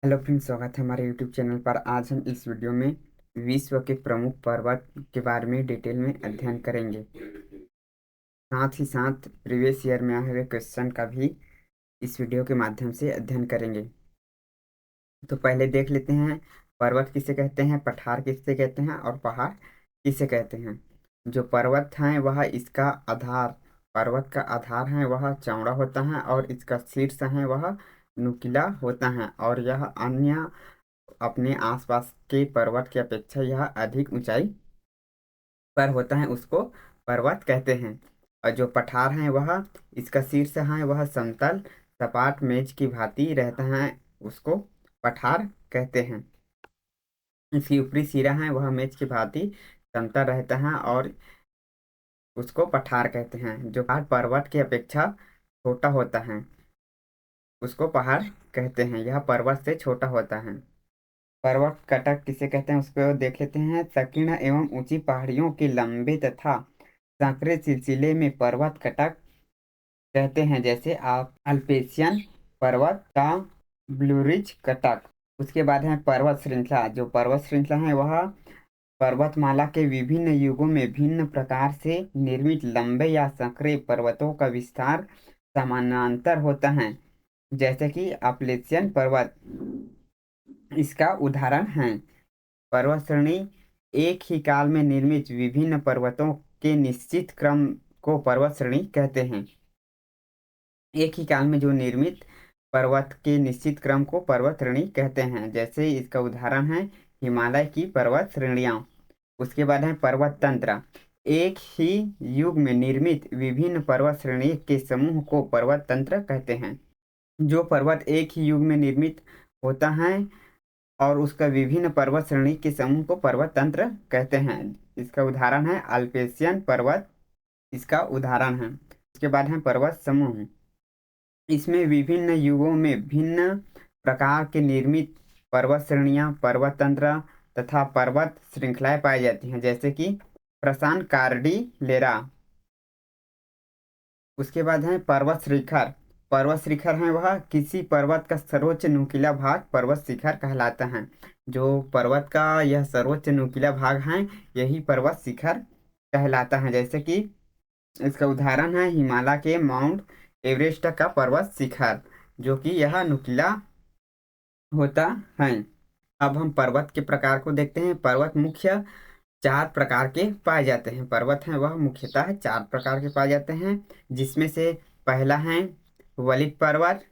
Hello friends, स्वागत है हमारे यूट्यूब चैनल पर। आज हम इस वीडियो में विश्व के प्रमुख पर्वत के बारे में डिटेल में अध्ययन करेंगे। साथ ही साथ प्रीवियस ईयर में आए हुए क्वेश्चन का भी इस वीडियो के माध्यम से अध्ययन करेंगे। तो पहले देख लेते हैं पर्वत किसे कहते हैं, पठार किसे कहते हैं और पहाड़ किसे कहते हैं। जो पर्वत हैं वह इसका आधार, पर्वत का आधार है वह चौड़ा होता है और इसका शीर्ष है वह नुकीला होता है, और यह अन्य अपने आसपास के पर्वत की अपेक्षा यह अधिक ऊंचाई पर होता है, उसको पर्वत कहते हैं। और जो पठार है वह इसका शीर्ष है वह समतल सपाट मेज की भांति रहता है, उसको पठार कहते हैं। इसकी ऊपरी सिरा है वह मेज की भांति समतल रहता है और उसको पठार कहते हैं। जो पहाड़ पर्वत की अपेक्षा छोटा होता है उसको पहाड़ कहते हैं, यह पर्वत से छोटा होता है। पर्वत कटक किसे कहते हैं उसको देख लेते हैं। संकीर्ण एवं ऊंची पहाड़ियों के लंबे तथा सांकरे सिलसिले में पर्वत कटक कहते हैं, जैसे आप अल्पेशियन पर्वत का ब्लू रिज कटक। उसके बाद है पर्वत श्रृंखला। जो पर्वत श्रृंखला है वह पर्वतमाला के विभिन्न युगों में भिन्न प्रकार से निर्मित लंबे या संकरे पर्वतों का विस्तार समानांतर होता है, जैसे कि अप्लेशियन पर्वत इसका उदाहरण है। पर्वत श्रेणी एक ही काल में निर्मित विभिन्न पर्वतों के निश्चित क्रम को पर्वत श्रेणी कहते हैं। एक ही काल में जो निर्मित पर्वत के निश्चित क्रम को पर्वत श्रेणी कहते हैं, जैसे इसका उदाहरण है हिमालय की पर्वत श्रेणियां। उसके बाद है पर्वत तंत्र। एक ही युग में निर्मित विभिन्न पर्वत श्रेणी के समूह को पर्वत तंत्र कहते हैं। जो पर्वत एक ही युग में निर्मित होता है और उसका विभिन्न पर्वत श्रेणी के समूह को पर्वत तंत्र कहते हैं। इसका उदाहरण है अल्पेशियन पर्वत, इसका उदाहरण है। उसके बाद है पर्वत समूह। इसमें विभिन्न युगों में भिन्न प्रकार के निर्मित पर्वत श्रेणियां, पर्वत तंत्र तथा पर्वत श्रृंखलाएं पाई जाती हैं, जैसे कि प्रशांत कार्डिलेरा। उसके बाद है पर्वत शिखर। पर्वत शिखर है वह किसी पर्वत का सर्वोच्च नुकीला भाग पर्वत शिखर कहलाता है। जो पर्वत का यह सर्वोच्च नुकीला भाग है यही पर्वत शिखर कहलाता है, जैसे कि इसका उदाहरण है हिमालय के माउंट एवरेस्ट का पर्वत शिखर, जो कि यह नुकीला होता है। अब हम पर्वत के प्रकार को देखते हैं। पर्वत मुख्य चार प्रकार के पाए जाते हैं। पर्वत हैं वह मुख्यतः चार प्रकार के पाए जाते हैं, जिसमें से पहला है वलित पर्वत।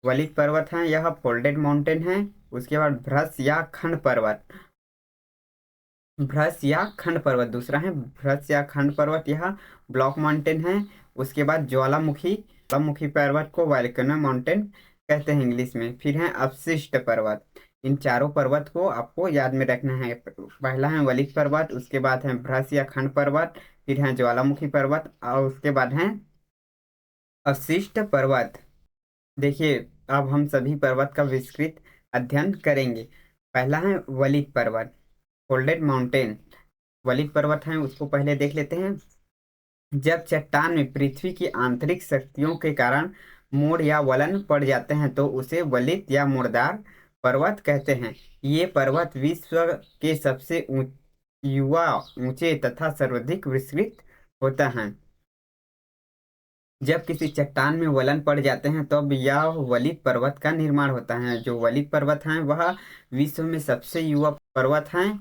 वलित पर्वत है यह फोल्डेड माउंटेन है। उसके बाद भ्रश या खंड पर्वत। भ्रश या खंड पर्वत दूसरा है। भ्रश या खंड पर्वत यह ब्लॉक माउंटेन है। उसके बाद ज्वालामुखी पर्वत को वोल्केनो माउंटेन कहते हैं इंग्लिश में। फिर है अवशिष्ट पर्वत। इन चारों पर्वत को आपको याद में रखना है। पहला है वलित पर्वत, उसके बाद है भ्रश या खंड पर्वत, फिर है ज्वालामुखी पर्वत और उसके बाद है अवशिष्ट पर्वत। देखिए, अब हम सभी पर्वत का विस्तृत अध्ययन करेंगे। पहला है वलित पर्वत, फोल्डेड माउंटेन। वलित पर्वत है उसको पहले देख लेते हैं। जब चट्टान में पृथ्वी की आंतरिक शक्तियों के कारण मोड़ या वलन पड़ जाते हैं तो उसे वलित या मुड़दार पर्वत कहते हैं। ये पर्वत विश्व के सबसे युवा, ऊंचे तथा सर्वाधिक विस्तृत होता है। जब किसी चट्टान में वलन पड़ जाते हैं तब यह वलित पर्वत का निर्माण होता है। जो वलित पर्वत हैं वह विश्व में सबसे युवा पर्वत हैं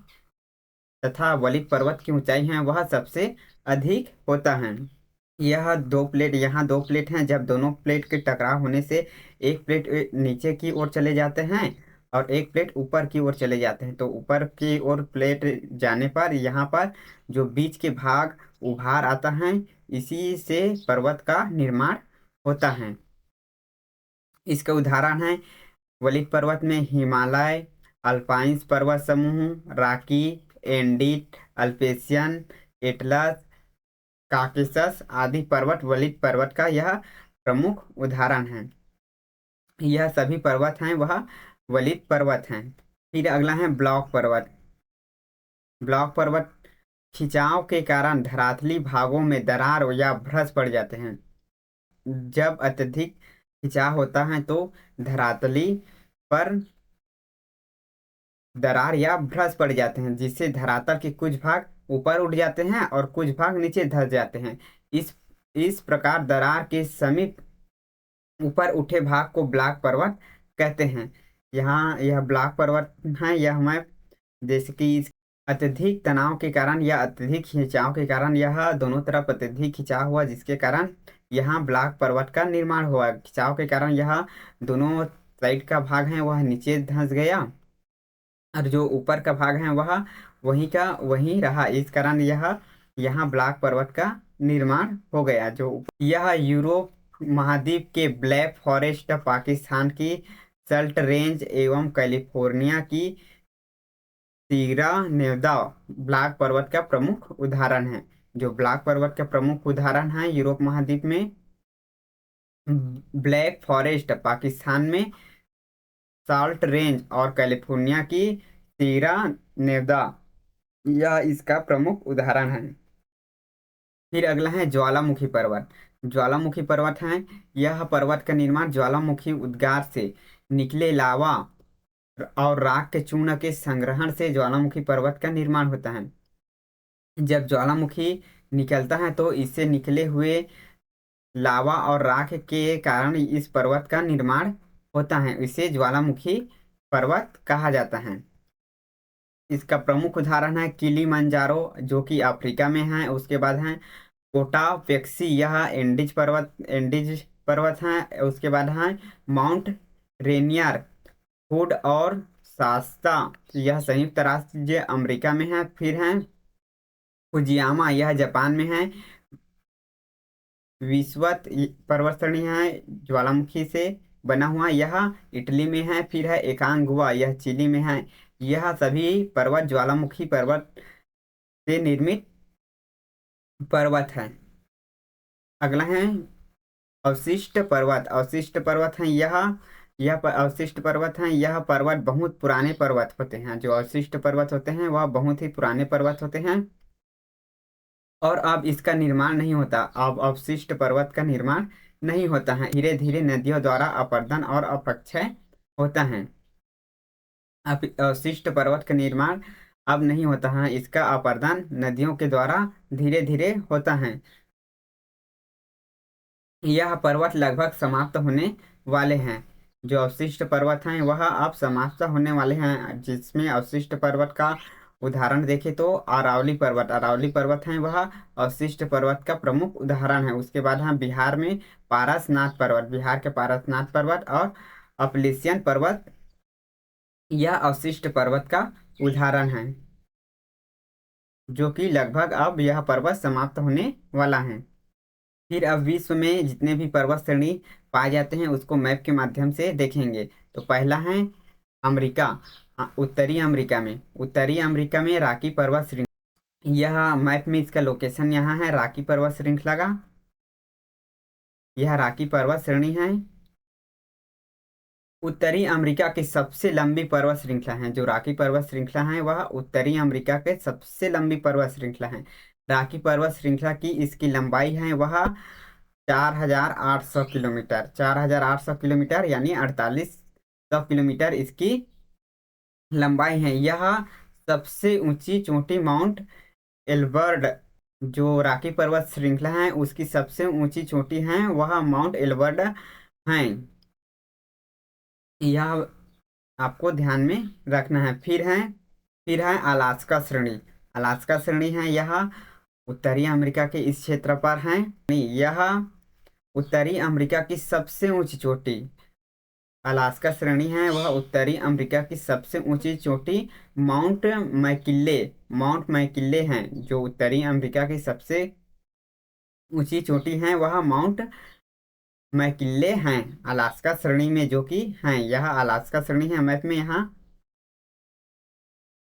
तथा वलित पर्वत की ऊंचाई है वह सबसे अधिक होता है। यह दो प्लेट, यहाँ दो प्लेट हैं। जब दोनों प्लेट के टकराव होने से एक प्लेट नीचे की ओर चले जाते हैं और एक प्लेट ऊपर की ओर चले जाते हैं, तो ऊपर की ओर प्लेट जाने पर यहाँ पर जो बीच के भाग उभार आता है, इसी से पर्वत का निर्माण होता है। इसका उदाहरण है वलित पर्वत में हिमालय, अल्पाइंस पर्वत समूह, Rocky, Andes, Appalachian, Atlas, Caucasus आदि पर्वत वलित पर्वत का यह प्रमुख उदाहरण है। यह सभी पर्वत हैं वह वलित पर्वत हैं। फिर अगला है ब्लॉक पर्वत। ब्लॉक पर्वत खिंचाव के कारण धरातली भागों में दरार या भ्रश पड़ जाते हैं। जब अत्यधिक खिंचाव होता है तो धरातली पर दरार या भ्रस पड़ जाते हैं, जिससे धरातल के कुछ भाग ऊपर उठ जाते हैं और कुछ भाग नीचे धंस जाते हैं। इस इस प्रकार दरार के समीप ऊपर उठे भाग को ब्लॉक पर्वत कहते हैं। यहाँ यह ब्लॉक पर्वत है। यह हमें जैसे कि इस अत्यधिक तनाव के कारण या अत्यधिक खिंचाव के कारण यह दोनों तरफ अत्यधिक खिंचाव हुआ, जिसके कारण यहाँ ब्लॉक पर्वत का निर्माण हुआ। खिंचाव के कारण यह दोनों साइड का भाग है वह नीचे धंस गया और जो ऊपर का भाग है वह वहीं का वहीं रहा। इस कारण यह यहाँ ब्लॉक पर्वत का निर्माण हो गया। जो यह यूरोप महाद्वीप के ब्लैक फॉरेस्ट, पाकिस्तान की सल्ट रेंज एवं कैलिफोर्निया की सीरा नेवदा ब्लॉक पर्वत का प्रमुख उदाहरण है। जो ब्लॉक पर्वत का प्रमुख उदाहरण है यूरोप महाद्वीप में ब्लैक फॉरेस्ट, पाकिस्तान में साल्ट रेंज और कैलिफोर्निया की सीरा नेवदा, यह इसका प्रमुख उदाहरण है। फिर अगला है ज्वालामुखी पर्वत। ज्वालामुखी पर्वत है। यह पर्वत का निर्माण ज्वालामुखी उद्गार से निकले लावा और राख के चूर्ण के संग्रहण से ज्वालामुखी पर्वत का निर्माण होता है। जब ज्वालामुखी निकलता है तो इससे निकले हुए लावा और राख के कारण इस पर्वत का निर्माण होता है। इसे ज्वालामुखी पर्वत कहा जाता है। इसका प्रमुख उदाहरण है किलीमंजारो, जो कि अफ्रीका में है। उसके बाद है कोटापेक्सी, यह एंडीज पर्वत है। उसके बाद है माउंट रेनियर, हुड और शास्ता, यह संयुक्त राज्य अमेरिका में है। फिर है फुजियामा, यह जापान में है। विश्वत पर्वत श्रेणी है ज्वालामुखी से बना हुआ, यह इटली में है। फिर है एकांगुआ, यह चिली में है। यह सभी पर्वत ज्वालामुखी पर्वत से निर्मित पर्वत है। अगला है अवशिष्ट पर्वत। अवशिष्ट पर्वत है अवशिष्ट पर्वत है। यह पर्वत बहुत पुराने पर्वत होते हैं। जो अवशिष्ट पर्वत होते हैं वह बहुत ही पुराने पर्वत होते हैं और अब इसका निर्माण नहीं होता। अब अवशिष्ट पर्वत का निर्माण नहीं होता है। धीरे धीरे नदियों द्वारा अपरदन और अपक्षय होता है। अब अवशिष्ट पर्वत का निर्माण अब नहीं होता है। इसका अपरदन नदियों के द्वारा धीरे धीरे होता है। यह पर्वत लगभग समाप्त होने वाले हैं। जो अवशिष्ट पर्वत हैं वह अब समाप्त होने वाले हैं। जिसमें अवशिष्ट पर्वत का उदाहरण देखें तो अरावली पर्वत है वह अवशिष्ट पर्वत का प्रमुख उदाहरण है। उसके बाद हम बिहार में बिहार के पारसनाथ पर्वत और अपलिसियन पर्वत, यह अवशिष्ट पर्वत का उदाहरण है, जो कि लगभग अब यह पर्वत समाप्त होने वाला है। फिर अब विश्व में जितने भी पर्वत श्रेणी पाए जाते हैं उसको मैप के माध्यम से देखेंगे। तो पहला है अमेरिका। उत्तरी अमेरिका में रॉकी पर्वत श्रृंखला, यह मैप में इसका लोकेशन यहाँ है रॉकी पर्वत श्रृंखला का। यह रॉकी पर्वत श्रेणी है। उत्तरी अमेरिका की सबसे लंबी पर्वत श्रृंखला है। जो रॉकी पर्वत श्रृंखला है वह उत्तरी अमेरिका के सबसे लंबी पर्वत श्रृंखला है। रॉकी पर्वत श्रृंखला की इसकी लंबाई है वह 4,800 किलोमीटर। 4,800 किलोमीटर यानी 4,800 किलोमीटर इसकी लंबाई है। यह सबसे ऊंची चोटी माउंट एल्बर्ट, जो रॉकी पर्वत श्रृंखला है उसकी सबसे ऊंची चोटी है वह माउंट एल्बर्ट है। यह आपको ध्यान में रखना है। फिर है अलास्का श्रेणी। अलास्का श्रेणी है यह उत्तरी अमेरिका के इस क्षेत्र पर है। यह उत्तरी अमेरिका की सबसे ऊंची चोटी, अलास्का श्रेणी है वह उत्तरी अमेरिका की सबसे ऊंची चोटी माउंट मैकिले हैं। जो उत्तरी अमेरिका की सबसे ऊंची चोटी है वह माउंट मैकिले हैं अलास्का श्रेणी में, जो कि हैं यह अलास्का श्रेणी है मैप में। यहाँ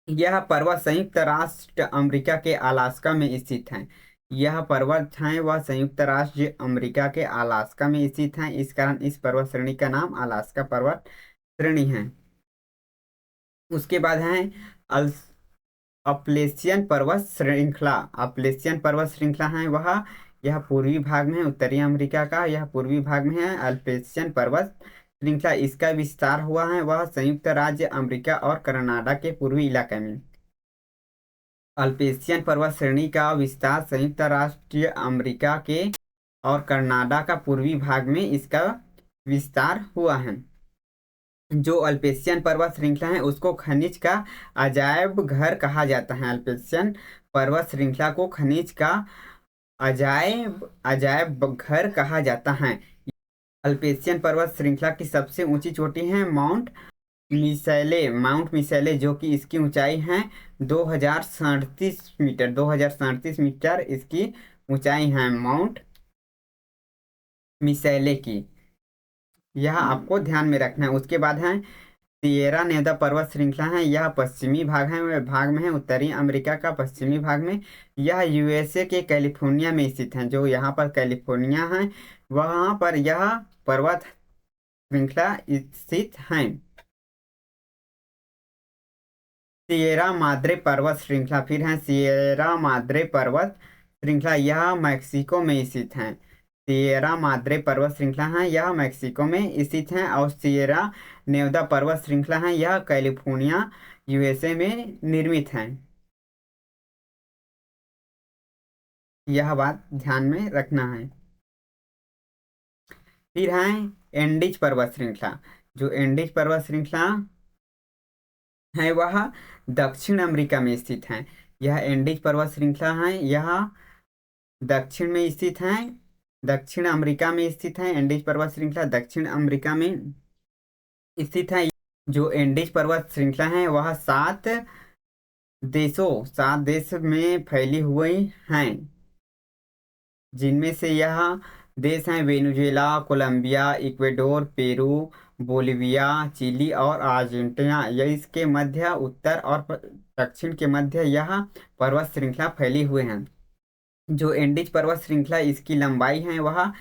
यह पर्वत संयुक्त राष्ट्र अमेरिका के अलास्का में स्थित है। यह पर्वत है वह संयुक्त राज्य अमेरिका के अलास्का में स्थित है। इस कारण इस पर्वत श्रेणी का नाम अलास्का पर्वत श्रेणी है। उसके बाद है अल अपलेशियन पर्वत श्रृंखला। अपलेशियन पर्वत श्रृंखला है वह यह पूर्वी भाग में है उत्तरी अमेरिका का। यह पूर्वी भाग में है अल्पेशियन पर्वत श्रृंखला इसका विस्तार हुआ है वह संयुक्त राज्य अमेरिका और कनाडा के पूर्वी इलाके में। अल्पेशियन पर्वत श्रेणी का विस्तार संयुक्त राष्ट्र अमेरिका के और कनाडा का पूर्वी भाग में इसका विस्तार हुआ है। जो अल्पेशियन पर्वत श्रृंखला है उसको खनिज का अजायब घर कहा जाता है। अल्पेशियन पर्वत श्रृंखला को खनिज का अजायब अजायब घर कहा जाता है। अल्पेशियन पर्वत श्रृंखला की सबसे ऊंची चोटी है माउंट मिसैले, जो कि इसकी ऊंचाई है 2037 मीटर। 2037 मीटर इसकी ऊंचाई है माउंट मिसैले की, यह आपको ध्यान में रखना है। उसके बाद है सिएरा नेवादा पर्वत श्रृंखला है, यह पश्चिमी भाग में है, उत्तरी अमेरिका का पश्चिमी भाग में। यह यूएसए के कैलिफोर्निया में स्थित है। जो यहाँ पर कैलिफोर्निया है वहाँ पर यह पर्वत श्रृंखला स्थित है। सिएरा माद्रे पर्वत श्रृंखला, फिर है सिएरा माद्रे पर्वत श्रृंखला, यह मैक्सिको में स्थित है। सिएरा माद्रे पर्वत श्रृंखला है यह मैक्सिको में स्थित है। और सिएरा नेवादा पर्वत श्रृंखला है यह कैलिफोर्निया यूएसए में निर्मित है। यह बात ध्यान में रखना है। फिर है एंडीज पर्वत श्रृंखला। जो एंडीज पर्वत श्रृंखला है वह दक्षिण अमेरिका में स्थित है। यह एंडीज पर्वत श्रृंखला है यह दक्षिण में स्थित है, दक्षिण अमेरिका में स्थित है। एंडीज पर्वत श्रृंखला दक्षिण अमेरिका में स्थित है। जो एंडीज पर्वत श्रृंखला है वह सात देश में फैली हुई हैं, जिनमें से यह देश हैं Venezuela, Colombia, Ecuador, Peru, Bolivia, Chile और अर्जेंटीना। यह इसके मध्य, उत्तर और दक्षिण के मध्य यह पर्वत श्रृंखला फैली हुए हैं। जो एंडीज पर्वत श्रृंखला इसकी लंबाई है वह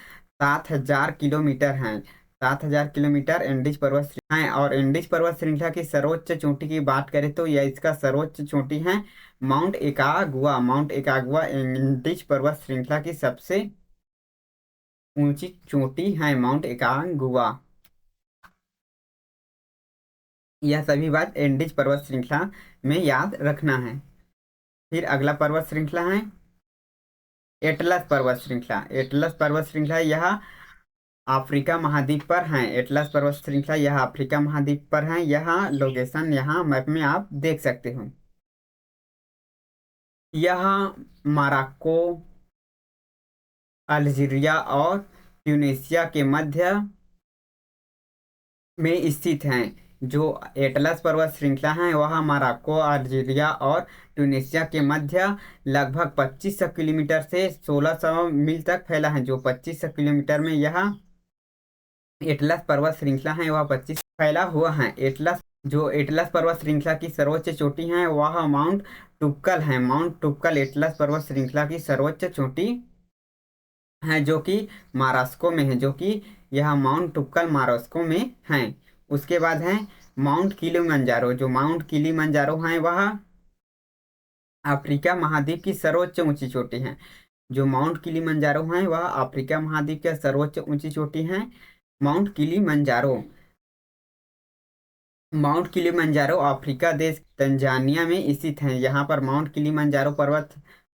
7000 किलोमीटर है। 7000 किलोमीटर एंडीज पर्वत श्रृंखला है। और एंडीज पर्वत श्रृंखला की सर्वोच्च चोटी की बात करें तो यह इसका सर्वोच्च चोटी है माउंट एकागुआ। माउंट एकागुआ एंडीज पर्वत श्रृंखला की सबसे ऊंची चोटी है, माउंट एकागुआ। यह सभी बात एंडीज पर्वत श्रृंखला में याद रखना है। फिर अगला पर्वत श्रृंखला है एटलस पर्वत श्रृंखला। एटलस पर्वत श्रृंखला यह अफ्रीका महाद्वीप पर है। एटलस पर्वत श्रृंखला यह अफ्रीका महाद्वीप पर है। यह लोकेशन यहाँ मैप में आप देख सकते हो। यह मोरक्को, अल्जीरिया और ट्यूनीसिया के मध्य में स्थित है। जो एटलस पर्वत श्रृंखला है वह मोरक्को, अल्जीरिया और ट्यूनीसिया के मध्य लगभग 2500 किलोमीटर से 1600 मील तक फैला है। जो 2500 किलोमीटर में यह एटलस पर्वत श्रृंखला है वह 25 फैला हुआ है। जो एटलस पर्वत श्रृंखला की सर्वोच्च चोटी है वह माउंट टुक्कल है। माउंट टुक्कल एटलस पर्वत श्रृंखला की सर्वोच्च चोटी है, जो कि महाराष्ट्र में है। जो कि यह माउंट टुक्कल महाराष्ट्र में है। उसके बाद है माउंट किलिमंजारो। जो माउंट किलिमंजारो है वह अफ्रीका महाद्वीप की सर्वोच्च ऊंची चोटी है। जो माउंट किलिमंजारो है वह अफ्रीका महाद्वीप की सर्वोच्च ऊंची चोटी है, mount Kilimanjaro. Mount Kilimanjaro Africa देश तंजानिया में स्थित है। यहाँ पर माउंट किलिमंजारो पर्वत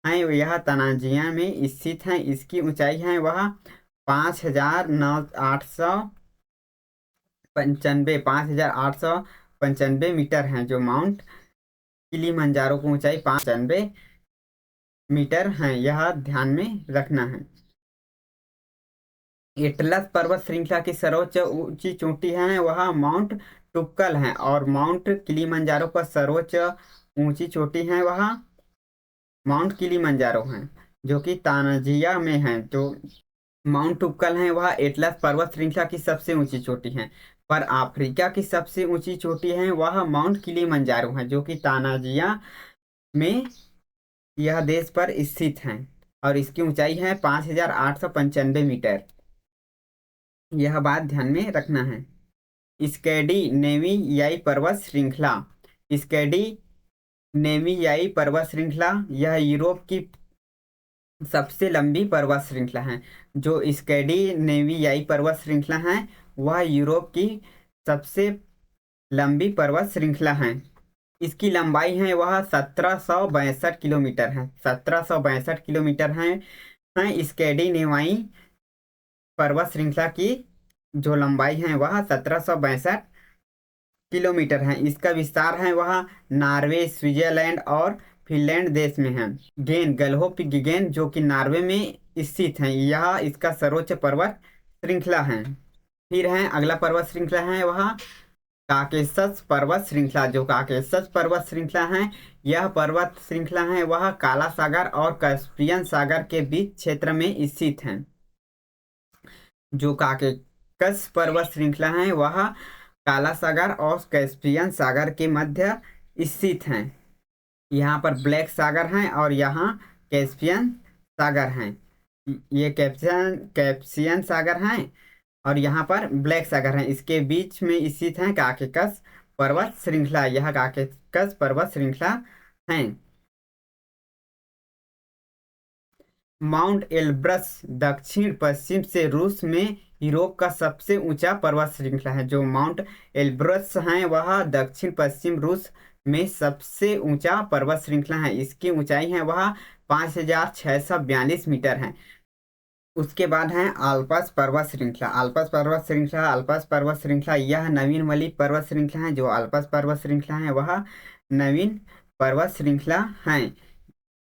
है यह तंजानिया में स्थित है। इसकी ऊंचाई है वह 5895 मीटर है। जो माउंट किलिमंजारो की ऊंचाई 95 मीटर है, यह ध्यान में रखना है। एटलस पर्वत श्रृंखला की सर्वोच्च ऊंची चोटी है वह माउंट टुक्कल है। और माउंट किलिमंजारो का सर्वोच्च ऊंची चोटी है वह माउंट किलिमंजारो है, जो कि तांजानिया में है। जो माउंट टुक्कल है वह एटलस पर्वत श्रृंखला की सबसे ऊंची चोटी है। पर अफ्रीका की सबसे ऊंची चोटी है वह माउंट किलिमंजारो है, जो कि तांजानिया में यह देश पर स्थित है। और इसकी ऊंचाई है 5895 मीटर। यह बात ध्यान में रखना है। स्कैंडिनेवियाई पर्वत श्रृंखला। स्कैंडिनेवियाई पर्वत श्रृंखला यह यूरोप की सबसे लंबी पर्वत श्रृंखला है। जो स्कैंडिनेवियाई पर्वत श्रृंखला है वह यूरोप की सबसे लंबी पर्वत श्रृंखला है। इसकी लंबाई है वह 1762 किलोमीटर है, 1762 किलोमीटर है स्कैंडिनेवियाई पर्वत श्रृंखला की जो लंबाई है वह 1762 किलोमीटर है। इसका विस्तार है वह नॉर्वे, स्विट्जरलैंड और फिनलैंड देश में है। गल्होपगेन जो कि नॉर्वे में स्थित है, यह इसका सर्वोच्च पर्वत श्रृंखला है। फिर है अगला पर्वत श्रृंखला है वह काकेशस पर्वत श्रृंखला। जो काकेशस पर्वत श्रृंखला है, यह पर्वत श्रृंखला है वह काला सागर और कैस्पियन सागर के बीच क्षेत्र में स्थित है। जो काकेशस पर्वत श्रृंखला है वह काला सागर और कैस्पियन सागर के मध्य स्थित है। यहाँ पर ब्लैक सागर है और यहाँ कैस्पियन सागर है। ये कैस्पियन सागर है और यहाँ पर ब्लैक सागर है। इसके बीच में स्थित है काकेशस पर्वत श्रृंखला। यह काकेशस पर्वत श्रृंखला है। माउंट एल्ब्रस दक्षिण पश्चिम से रूस में यूरोप का सबसे ऊंचा पर्वत श्रृंखला है। जो माउंट एल्ब्रस है वह दक्षिण पश्चिम रूस में सबसे ऊंचा पर्वत श्रृंखला है। इसकी ऊंचाई है वह 5642 मीटर है। उसके बाद है आल्प्स पर्वत श्रृंखला। आल्प्स पर्वत श्रृंखला यह नवीन वाली पर्वत श्रृंखला है। जो आल्प्स पर्वत श्रृंखला है वह नवीन पर्वत श्रृंखला है।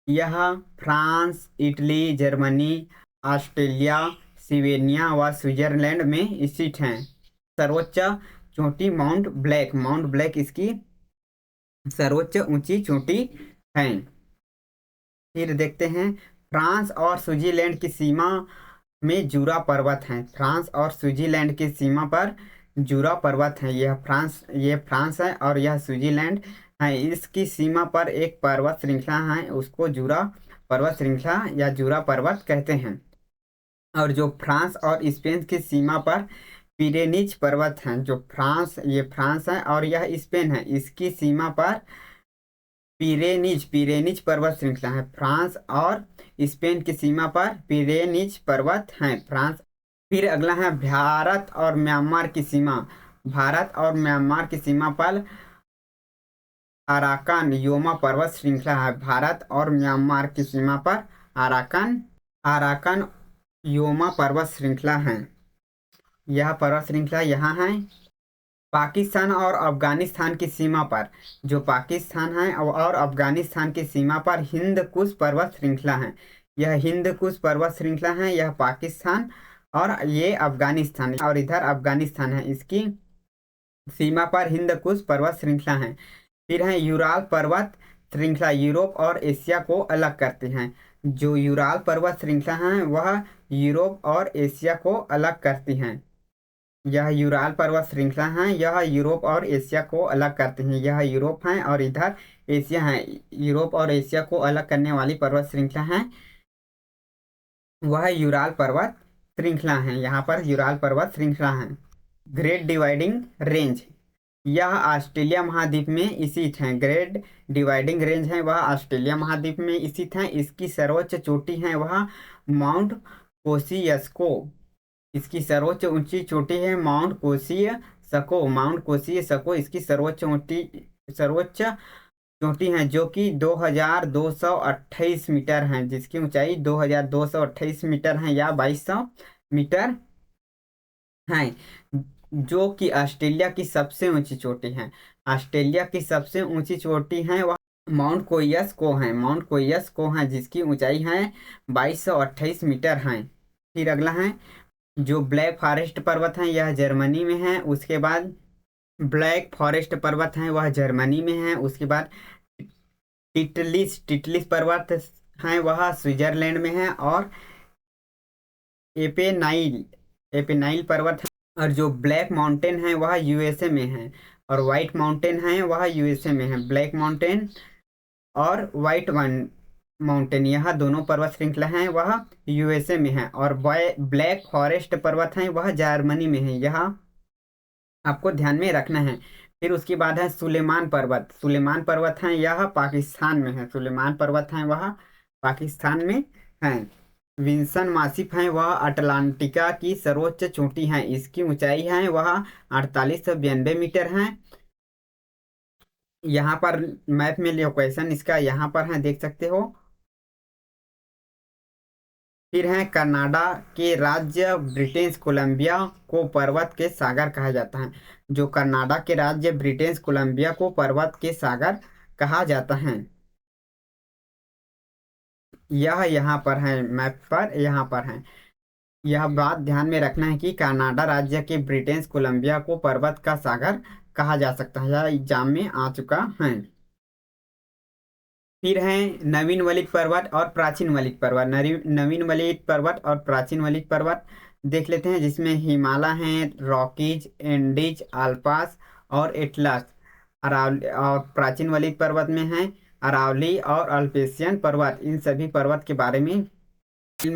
यह France, Italy, Germany, Australia, Slovenia व स्विट्जरलैंड में स्थित है। सर्वोच्च चोटी माउंट ब्लैक इसकी सर्वोच्च ऊंची चोटी है। फिर देखते हैं फ्रांस और स्विट्जरलैंड की सीमा में जूरा पर्वत है। फ्रांस और स्विट्जरलैंड की सीमा पर जूरा पर्वत है। यह फ्रांस है और यह स्विट्जरलैंड है। इसकी सीमा पर एक पर्वत श्रृंखला है, उसको जूरा पर्वत श्रृंखला या जूरा पर्वत कहते हैं। और जो फ्रांस और स्पेन की सीमा पर पिरेनीज पर्वत है। जो फ्रांस है और यह स्पेन है, इसकी सीमा पर पिरेनीज पर्वत श्रृंखला है। फ्रांस और स्पेन की सीमा पर पिरेनीज पर्वत है फ्रांस। फिर अगला है भारत और म्यांमार की सीमा। भारत और म्यांमार की सीमा पर अराकान योमा पर्वत श्रृंखला है। भारत और म्यांमार की सीमा पर अराकान योमा पर्वत श्रृंखला है। यह पर्वत श्रृंखला यहाँ है। पाकिस्तान और अफगानिस्तान की सीमा पर, जो पाकिस्तान है और अफगानिस्तान की सीमा पर हिंद कुश पर्वत श्रृंखला है। यह हिंद कुश पर्वत श्रृंखला है। यह पाकिस्तान और ये अफगानिस्तान और इधर अफगानिस्तान है, इसकी सीमा पर हिंद कुश पर्वत श्रृंखला है। फिर है यूराल पर्वत श्रृंखला, यूरोप और एशिया को अलग करते हैं। जो यूराल पर्वत श्रृंखला है वह यूरोप और एशिया को अलग करती हैं। यह यूराल पर्वत श्रृंखला है, यह यूरोप और एशिया को अलग करते हैं। यह यूरोप है और इधर एशिया है। यूरोप और एशिया को अलग करने वाली पर्वत श्रृंखला है वह यूराल पर्वत श्रृंखला है। यहाँ पर यूराल पर्वत श्रृंखला है। ग्रेट डिवाइडिंग रेंज, यह ऑस्ट्रेलिया महाद्वीप में स्थित है। ग्रेट डिवाइडिंग रेंज है वह ऑस्ट्रेलिया महाद्वीप में स्थित है। इसकी सर्वोच्च चोटी है वह माउंट कोसियस्को। इसकी सर्वोच्च ऊंची चोटी है माउंट कोसियस्को। इसकी सर्वोच्च चोटी है जो कि 2228 मीटर है, जिसकी ऊंचाई 2228 मीटर है या 2200 मीटर है, जो कि ऑस्ट्रेलिया की सबसे ऊंची चोटी है। ऑस्ट्रेलिया की सबसे ऊंची चोटी है वह माउंट कोसियस्को है, जिसकी ऊंचाई है 2228 मीटर है। फिर अगला है जो ब्लैक फॉरेस्ट पर्वत है, यह जर्मनी में है। उसके बाद ब्लैक फॉरेस्ट पर्वत है वह जर्मनी में है। उसके बाद टिटलिस पर्वत है वह स्विट्जरलैंड में है। और एपेनाइल पर्वत है और जो ब्लैक माउंटेन है वह यूएसए में है। और व्हाइट माउंटेन है वह यूएसए में है। ब्लैक माउंटेन और व्हाइट माउंटेन यह दोनों पर्वत श्रृंखला हैं वह यूएसए में है। और ब्लैक फॉरेस्ट पर्वत है वह जर्मनी में है, यह आपको ध्यान में रखना है। फिर उसके बाद है सुलेमान पर्वत है, यह पाकिस्तान में है। सुलेमान पर्वत है वह पाकिस्तान में है। विंसन मासिफ है वह अटलांटिका की सर्वोच्च चोटी है। इसकी ऊंचाई है वह 4892 मीटर है। यहाँ पर मैप में लोकेशन इसका यहाँ पर है, देख सकते हो। फिर है कनाडा के राज्य ब्रिटिश कोलंबिया को पर्वत के सागर कहा जाता है। जो कनाडा के राज्य ब्रिटिश कोलंबिया को पर्वत के सागर कहा जाता है, यह यहाँ पर है, मैप पर यहाँ पर है। यह बात ध्यान में रखना है कि कनाडा राज्य के ब्रिटिश कोलंबिया को पर्वत का सागर कहा जा सकता है। यह एग्जाम में आ चुका है। फिर है नवीन वलित पर्वत और प्राचीन वलित पर्वत। नवीन वलित पर्वत और प्राचीन वलित पर्वत देख लेते हैं, जिसमें हिमालय है, रॉकीज, एंडीज, आल्पास और एटलस। अरावली और प्राचीन वलित पर्वत में है अरावली और अल्पेशियन पर्वत। इन सभी पर्वत के बारे में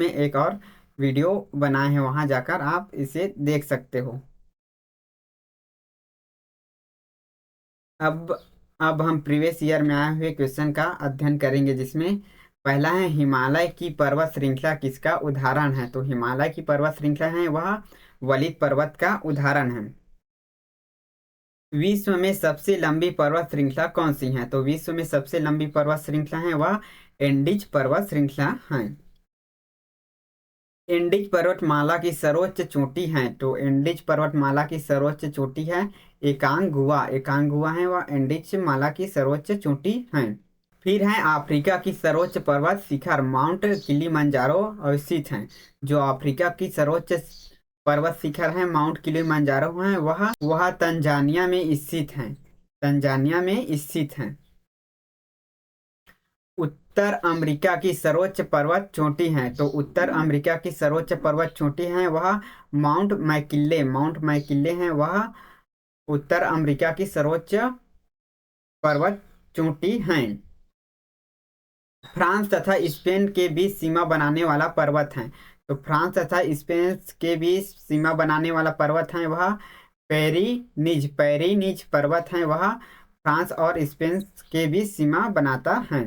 एक और वीडियो बनाए हैं, वहां जाकर आप इसे देख सकते हो। अब अब हम प्रीवियस ईयर में आए हुए क्वेश्चन का अध्ययन करेंगे, जिसमें पहला है हिमालय की पर्वत श्रृंखला किसका उदाहरण है। तो हिमालय की पर्वत श्रृंखला है वह वलित पर्वत का उदाहरण है। विश्व में सबसे लंबी पर्वत श्रृंखला कौन सी है। तो विश्व में सबसे लंबी पर्वत श्रृंखला है वह एंडीज पर्वत श्रृंखला है। एंडीज पर्वतमाला की सर्वोच्च चोटी है। तो एंडीज पर्वतमाला की सर्वोच्च चोटी है एकांगुआ। एकांगुआ है वह एंडीज माला की सर्वोच्च चोटी है। फिर है अफ्रीका की सर्वोच्च पर्वत शिखर माउंट किलिमंजारो अवस्थित है। जो अफ्रीका की सर्वोच्च पर्वत शिखर है माउंट किलिमंजारो है, वह तंजानिया में स्थित है। तंजानिया में स्थित है। उत्तर अमेरिका की सर्वोच्च पर्वत चोटी है। तो उत्तर अमेरिका की सर्वोच्च पर्वत चोटी है वह माउंट मैकिल्ले। माउंट मैकिल्ले है वह उत्तर अमेरिका की सर्वोच्च पर्वत चोटी है। फ्रांस तथा स्पेन के बीच सीमा बनाने वाला पर्वत है। तो फ्रांस तथा स्पेन के बीच सीमा बनाने वाला पर्वत है वह पेरिनीज। पेरिनीज पर्वत है वह फ्रांस और स्पेन के बीच सीमा बनाता है।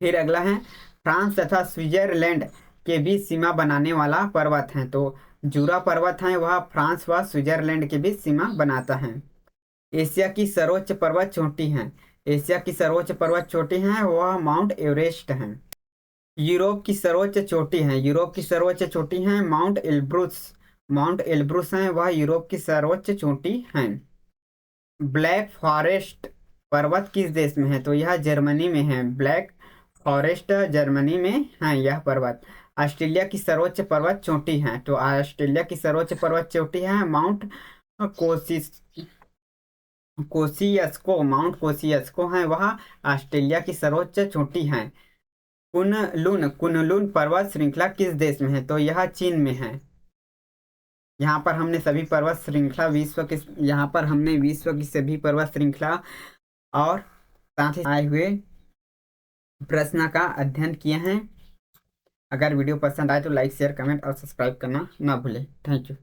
फिर अगला है फ्रांस तथा स्विट्जरलैंड के बीच सीमा बनाने वाला पर्वत है। तो जूरा पर्वत है वह फ्रांस व स्विट्जरलैंड के बीच सीमा बनाता है। एशिया की सर्वोच्च पर्वत चोटी है। एशिया की सर्वोच्च पर्वत चोटी है वह माउंट एवरेस्ट है। यूरोप की सर्वोच्च चोटी है। यूरोप की सर्वोच्च चोटी है माउंट एल्ब्रुस। माउंट एल्ब्रुस है वह यूरोप की सर्वोच्च चोटी है। ब्लैक फॉरेस्ट पर्वत किस देश में है। तो यह जर्मनी में है। ब्लैक फॉरेस्ट जर्मनी में है यह पर्वत। ऑस्ट्रेलिया की सर्वोच्च पर्वत चोटी है। तो ऑस्ट्रेलिया की सर्वोच्च पर्वत चोटी है माउंट कोसिस कोसियस्को। माउंट कोसियस्को है वह ऑस्ट्रेलिया की सर्वोच्च चोटी है। कुनलुन कुनलुन पर्वत श्रृंखला किस देश में है। तो यह चीन में है। यहाँ पर हमने सभी पर्वत श्रृंखला विश्व के यहाँ पर हमने विश्व की सभी पर्वत श्रृंखला और साथ ही आए हुए प्रश्न का अध्ययन किए हैं। अगर वीडियो पसंद आए तो लाइक शेयर कमेंट और सब्सक्राइब करना ना भूलें। Thank you.